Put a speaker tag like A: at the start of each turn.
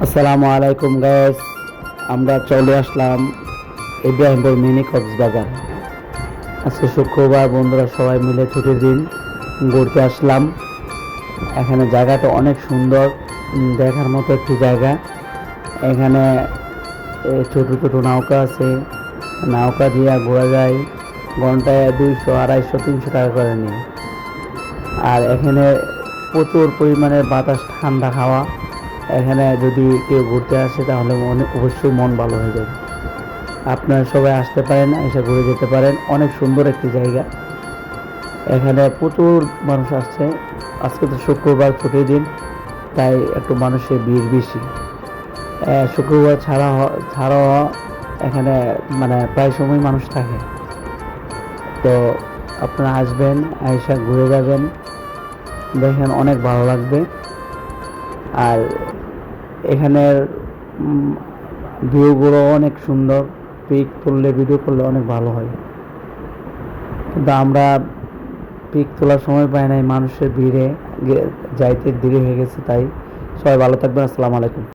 A: আসসালামু আলাইকুম গাইস, আমরা চলে আসলাম ইব্রাহিমপুর মিনি কক্সবাজার। আজকে শুক্রবার, বন্ধুরা সবাই মিলে ছুটির দিন ঘুরতে আসলাম। এখানে জায়গাটা অনেক সুন্দর, দেখার মতো একটি জায়গা। এখানে ছোট ছোট নৌকা আছে, নৌকা দিয়ে ঘোরা যায়। ঘন্টায় 200, 250, 300 টাকা করে নিয়ে। আর এখানে প্রচুর পরিমাণে বাতাস, ঠান্ডা হাওয়া। এখানে যদি কেউ ঘুরতে আসে তাহলে অবশ্যই মন ভালো হয়ে যাবে। আপনারা সবাই আসতে পারেন, এসে ঘুরে যেতে পারেন। অনেক সুন্দর একটি জায়গা। এখানে প্রচুর মানুষ আসছে। আজকে তো শুক্রবার, ছুটির দিন, তাই একটু মানুষের ভিড় বেশি। শুক্রবার ছাড়াও এখানে মানে প্রায় সময় মানুষ থাকে। তো আপনারা আসবেন, এসে ঘুরে যাবেন, দেখেন অনেক ভালো লাগবে। আর এখানের ভিউগুলো অনেক সুন্দর। পিক তুললে, ভিডিও করলে অনেক ভালো হয়, কিন্তু আমরা পিক তোলার সময় পাই নাই, মানুষের ভিড়ে যাইতে দেরি হয়ে গেছে। তাই সবাই ভালো থাকবেন। আসসালামু আলাইকুম।